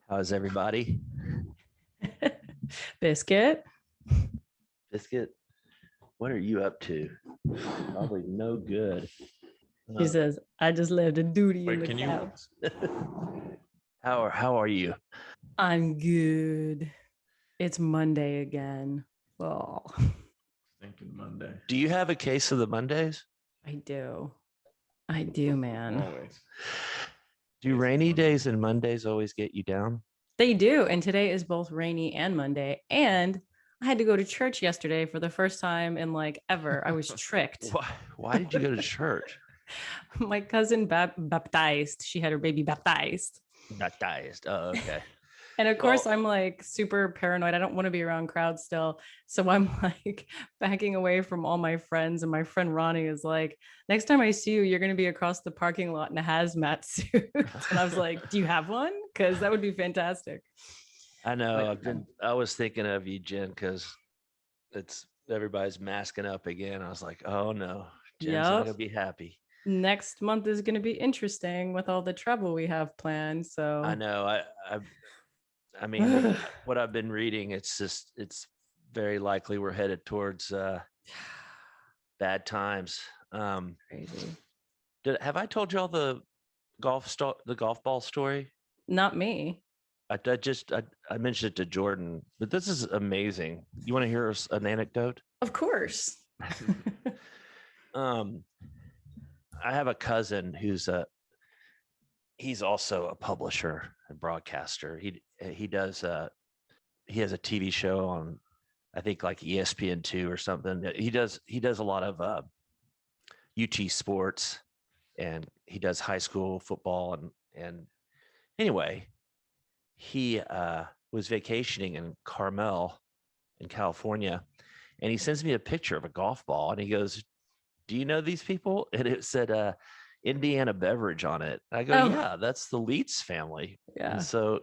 How's everybody? Biscuit. Biscuit, what are you up to? Probably no good. She Uh, says, I just left a duty in Wait, the can you? couch. how are you? I'm good. It's Monday again. Oh, Thinking Monday. Do you have a case of the Mondays? I do. I do, man. Always. Do rainy days and Mondays always get you down? They do. And today is both rainy and Monday. And I had to go to church yesterday for the first time in like ever. I was tricked. Why did you go to church? My cousin baptized. She had her baby baptized. Baptized. Oh, okay. And of course, Well, I'm like super paranoid. I don't want to be around crowds still. So I'm like backing away from all my friends. And my friend Ronnie is like, next time I see you, you're going to be across the parking lot in a hazmat suit. And I was like, do you have one? Because that would be fantastic. I know. But I was thinking of you, Jen, because it's everybody's masking up again. I was like, oh no, Jen's not yep. gonna be happy. Next month is going to be interesting with all the travel we have planned. I So, know. I mean, what I've been reading, it's very likely we're headed towards bad times. crazy. Have I told y'all the the golf ball story? Not me. I mentioned it to Jordan, but this is amazing. You want to hear an anecdote? Of course. Um, I have a cousin he's also a publisher and broadcaster. He does he has a TV show on, I think, like ESPN2 or something. He does a lot of UT sports, and he does high school football, and anyway, he was vacationing in Carmel in California, and he sends me a picture of a golf ball, and he goes, "Do you know these people?" And it said Indiana Beverage on it. I go, Oh, "Yeah, that's the Leetz family." And yeah. so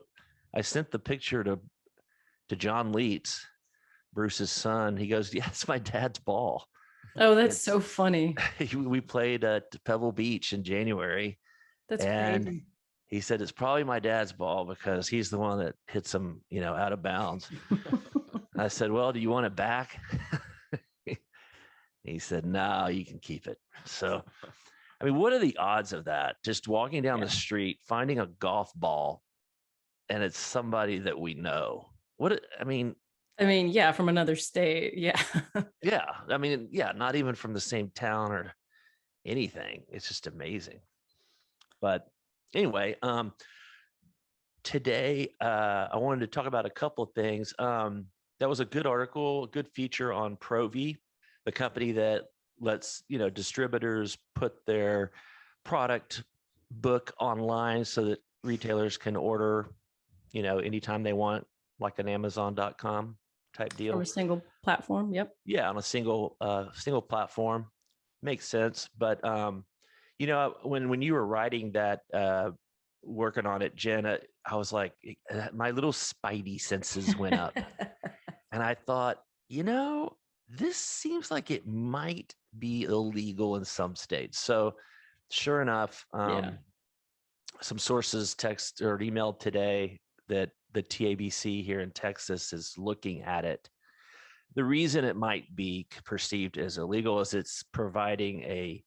I sent the picture to John Leetz, Bruce's son. He goes, "Yeah, it's my dad's ball." Oh, that's It's so funny. we played at Pebble Beach in January, That's and crazy. he said it's probably my dad's ball because he's the one that hits him, out of bounds. I said, "Well, do you want it back?" He said, "No, you can keep it." So, I mean, what are the odds of that? Just walking down the Yeah. street, finding a golf ball, and it's somebody that we know. I mean, I mean, yeah, from another state. Yeah. yeah, I mean, yeah, not even from the same town or anything. It's just amazing. But anyway, today I wanted to talk about a couple of things. That was a good article, a good feature on Provi, the company that lets distributors put their product book online so that retailers can order, anytime they want, like an Amazon.com type From deal. a single platform. Yep. Yeah, on a single platform. Makes sense. But when you were writing that, working on it, Jen, I was like, my little spidey senses went up, and I thought, this seems like it might be illegal in some states. So, sure enough, Yeah. some sources text or emailed today that the TABC here in Texas is looking at it. The reason it might be perceived as illegal is it's providing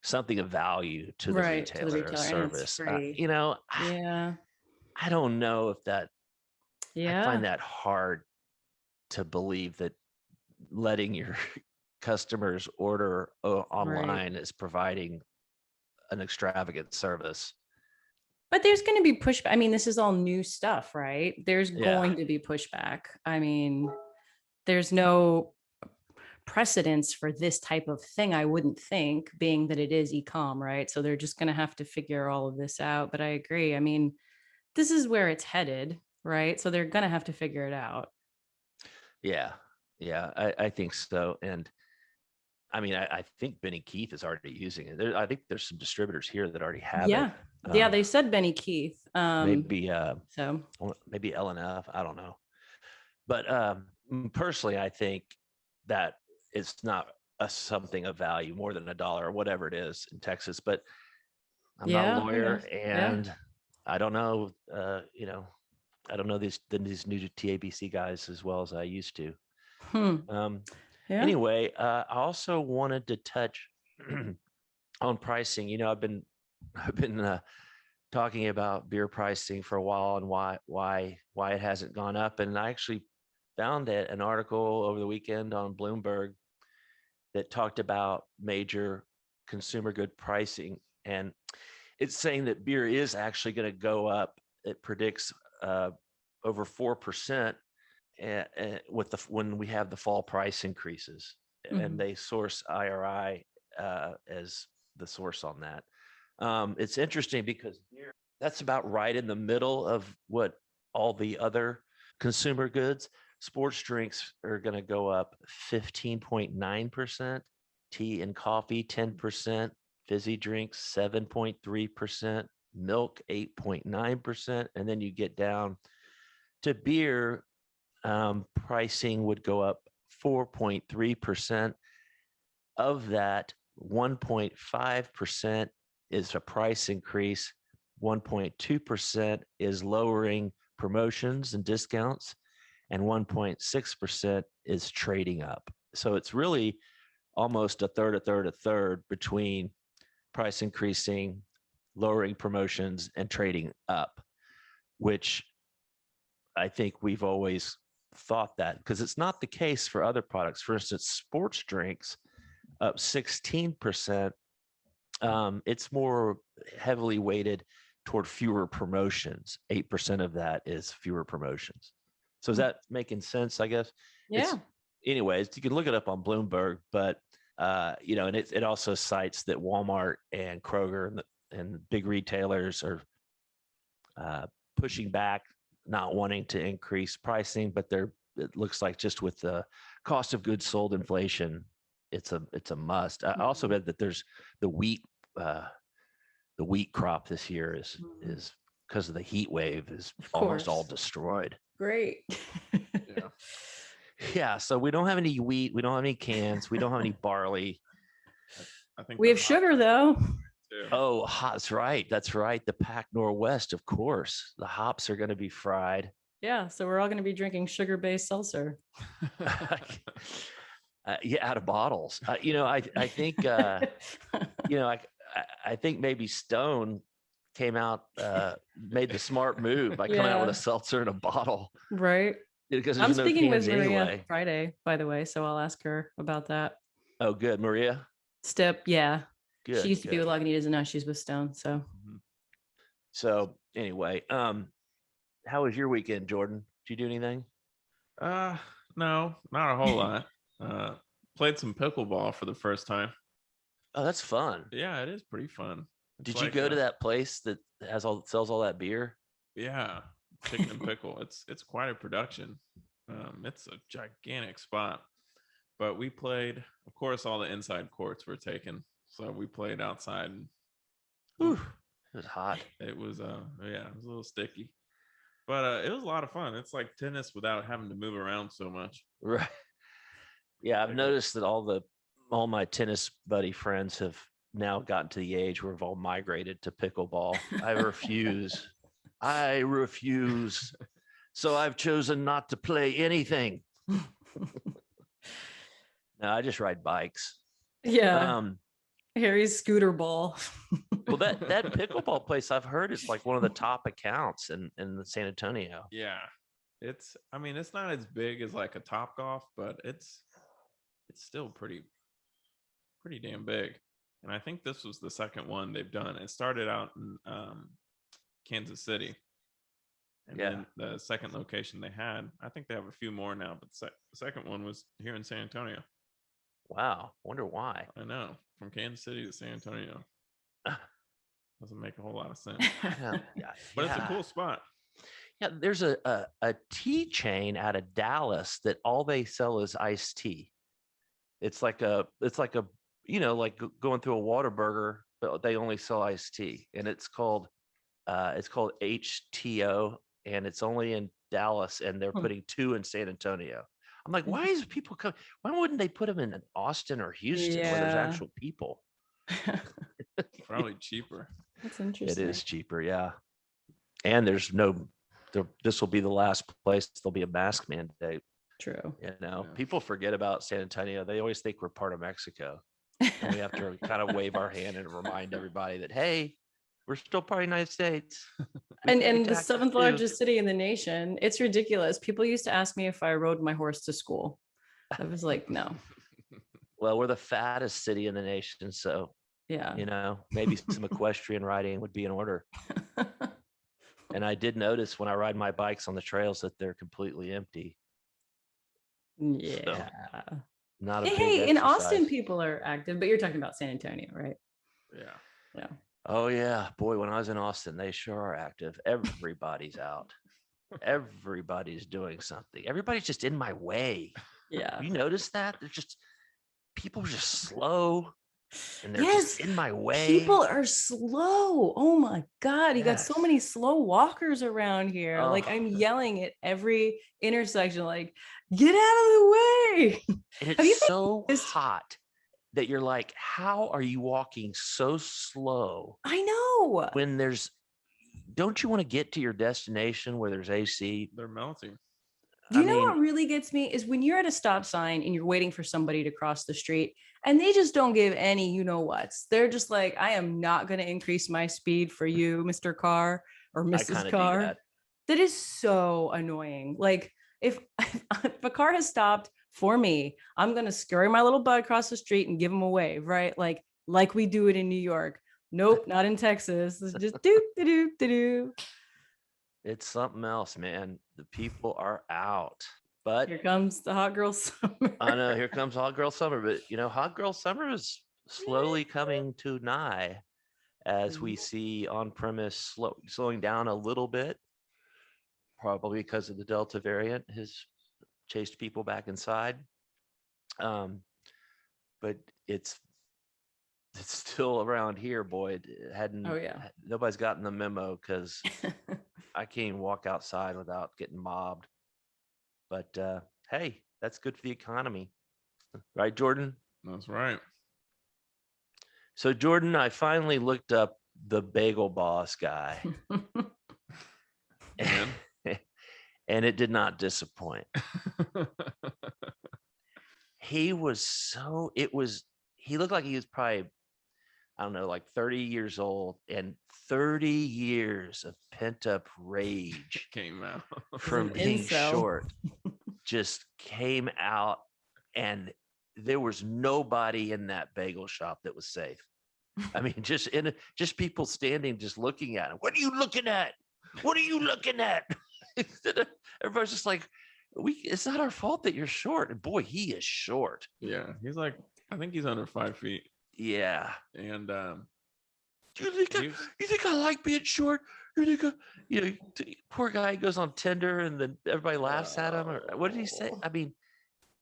something of value to the Right. To the retailer, a retailer. And it's service. free. Yeah. I don't know if I Yeah. find that hard to believe that letting your customers order Right. online is providing an extravagant service. But there's going to be pushback. I mean, this is all new stuff, right? There's Yeah. going to be pushback. I mean, there's no precedence for this type of thing, I wouldn't think, being that it is e-com, right? So they're just going to have to figure all of this out. But I agree. I mean, this is where it's headed, right? So they're going to have to figure it out. Yeah. Yeah. I think so. And I mean, I think Benny Keith is already using it. I think there's some distributors here that already have it. Yeah. Yeah. They said Benny Keith. Maybe So maybe LNF. I don't know. But personally, I think that it's not something of value more than $1 or whatever it is in Texas. But I'm not a yeah, who lawyer, knows? Yeah. and I don't know. I don't know these new TABC guys as well as I used to. Hmm. Yeah. Anyway, I also wanted to touch on pricing. You know, I've been talking about beer pricing for a while and why it hasn't gone up. And I actually found an article over the weekend on Bloomberg that talked about major consumer good pricing, and it's saying that beer is actually going to go up. It predicts over 4% when we have the fall price increases, and they source IRI as the source on that. It's interesting because beer, that's about right in the middle of what all the other consumer goods. Sports drinks are going to go up 15.9%, tea and coffee 10%, fizzy drinks 7.3%, milk 8.9%, and then you get down to beer, pricing would go up 4.3%. Of that, 1.5% is a price increase, 1.2% is lowering promotions and discounts, and 1.6% is trading up. So it's really almost a third between price increasing, lowering promotions, and trading up, which I think we've always thought that, because it's not the case for other products. For instance, sports drinks up 16%. It's more heavily weighted toward fewer promotions. 8% of that is fewer promotions. So is that making sense? I guess. Yeah. Anyways, you can look it up on Bloomberg, but and it also cites that Walmart and Kroger and big retailers are pushing back, not wanting to increase pricing, but it looks like just with the cost of goods sold inflation, it's a must. I also read that there's the wheat crop this year is because of the heat wave is almost all destroyed. Great. Yeah. So we don't have any wheat. We don't have any cans. We don't have any barley. I think We have sugar though. Oh, that's right. That's right. The Pac Northwest, of course. The hops are going to be fried. Yeah. So we're all going to be drinking sugar-based seltzer. Yeah, out of bottles. I think, I think maybe Stone came out, made the smart move by coming out with a seltzer in a bottle. Right. Because I'm there's no speaking with cans Maria anyway. Friday, by the way, so I'll ask her about that. Oh, good. Maria? Step, yeah. Good. She used to be with Lagunitas and now she's with Stone. So anyway, how was your weekend, Jordan? Did you do anything? No, not a whole lot. Played some pickleball for the first time. Oh, that's fun. Yeah, it is pretty fun. Did you go to that place that sells all that beer? Yeah, Chicken and Pickle. It's quite a production. It's a gigantic spot. But we played, of course, all the inside courts were taken. So we played outside. And, it was hot. It was it was a little sticky. But it was a lot of fun. It's like tennis without having to move around so much. Right. Yeah, I've noticed that all my tennis buddy friends have now gotten to the age where we've all migrated to pickleball. I refuse. So I've chosen not to play anything. No, I just ride bikes. Yeah. Harry's scooter ball. Well, that pickleball place, I've heard, is like one of the top accounts in San Antonio. Yeah. It's not as big as like a Top Golf, but it's still pretty damn big. And I think this was the second one they've done. It started out in Kansas City. And then the second location they had, I think they have a few more now, but the second one was here in San Antonio. Wow. Wonder why. I know. From Kansas City to San Antonio. Doesn't make a whole lot of sense. But it's a cool spot. Yeah, there's a tea chain out of Dallas that all they sell is iced tea. It's like a like going through a Whataburger, but they only sell iced tea, and it's called HTO, and it's only in Dallas, and they're putting 2 in San Antonio. I'm like, why is people come? Why wouldn't they put them in Austin or Houston where there's actual people? Probably cheaper. That's interesting. It is cheaper, yeah. And there's no this will be the last place there'll be a mask mandate. True. Yeah. People forget about San Antonio. They always think we're part of Mexico. And we have to kind of wave our hand and remind everybody that, hey, we're still part of the United States. We pay And the taxes seventh too. largest city in the nation. It's ridiculous. People used to ask me if I rode my horse to school. I was like, no. Well, we're the fattest city in the nation. So, Yeah. maybe some equestrian riding would be in order. And I did notice when I ride my bikes on the trails that they're completely empty. Yeah. So, not a Hey, big in Austin, exercise. people are active, but you're talking about San Antonio, right? Yeah. Yeah. Oh yeah, boy, when I was in Austin, they sure are active. Everybody's out. Everybody's doing something. Everybody's just in my way. Yeah. You notice that? They're just people are just slow and they're Yes. just in my way. People are slow. Oh my God. You got so Yes. many slow walkers around here. Like Oh. I'm yelling at every intersection, like, get out of the way. And Have you it's so noticed- hot that you're like, how are you walking so slow I know. when don't you want to get to your destination where there's AC? They're melting. You know what really gets me is when you're at a stop sign and you're waiting for somebody to cross the street and they just don't give any, whats. They're just like, I am not going to increase my speed for you, Mr. Car or I Mrs. kind of Car. do that. That is so annoying. Like if a car has stopped for me, I'm going to scurry my little butt across the street and give them a wave, right? Like we do it in New York. Nope, not in Texas. It's just do, do, do, do, do. It's something else, man. The people are out. But Here comes the hot girl summer. I know here comes hot girl summer, but hot girl summer is slowly coming to nigh as we see on premise slowing down a little bit, probably because of the Delta variant has chased people back inside. But it's still around here, boy. It hadn't. Oh, yeah. Nobody's gotten the memo because I can't even walk outside without getting mobbed. But hey, that's good for the economy, right, Jordan? That's right. So, Jordan, I finally looked up the Bagel Boss guy, And and it did not disappoint. He looked like he was probably, I don't know, like 30 years old, and 30 years of pent up rage came out. from an being incel. short just came out, and there was nobody in that bagel shop that was safe. I mean, just people standing, just looking at him. What are you looking at? What are you looking at? Everybody's just like, it's not our fault that you're short. And boy, he is short. Yeah, he's like, I think he's under 5 feet. Yeah. And Do you think I like being short? You think poor guy goes on Tinder and then everybody laughs at him, or what did he say? I mean,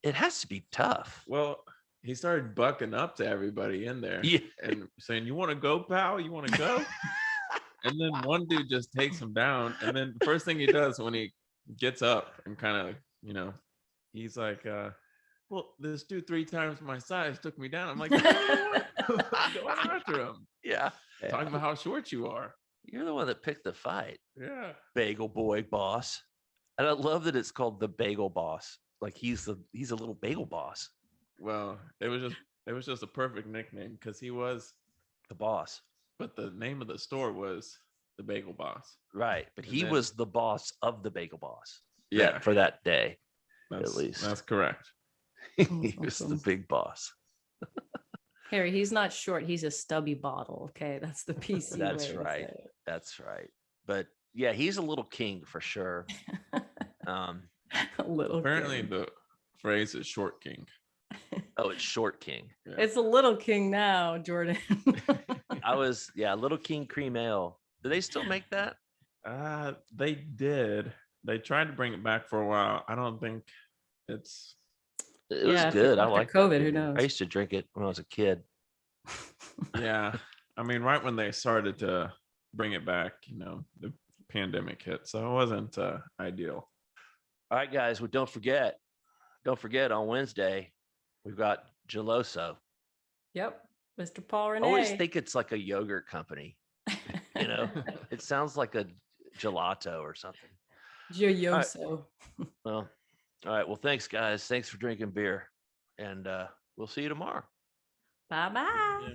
it has to be tough. well, he started bucking up to everybody in there Yeah. and saying, "You want to go, pal? You want to go?" And then one dude just takes him down. And then the first thing he does when he gets up and kind of, he's like, well, this dude 3 times my size took me down. I'm like, go after him. Yeah. Talking about how short you are. You're the one that picked the fight, Yeah. Bagel Boy Boss. And I love that it's called the Bagel Boss. Like he's a little bagel boss, Well, it was just a perfect nickname because he was, the boss. but the name of the store was the Bagel Boss. Right. But And he then- was the boss of the Bagel Boss. Yeah, For that day. that's, least. that's correct. He was the Awesome. big boss. Harry, he's not short. He's a stubby bottle. Okay. That's the PC. That's way to right. say That's right. But yeah, he's a little king for sure. it. A little. Apparently, king. the phrase is short king. Oh, it's Short King. Yeah. It's a little king now, Jordan. Little King Cream Ale. Do they still make that? They did. They tried to bring it back for a while. I don't think it's. It was Yeah, good. I after like COVID, who knows? I used to drink it when I was a kid. Yeah, I mean, right when they started to bring it back, the pandemic hit, so it wasn't ideal. All right, guys. Well, don't forget on Wednesday, we've got Geloso. Yep. Mr. Paul I Renee. always think it's like a yogurt company. It sounds like a gelato or something. Yo-yo-so. Well, all right. Well, thanks, guys. Thanks for drinking beer, and we'll see you tomorrow. Bye-bye. Yeah.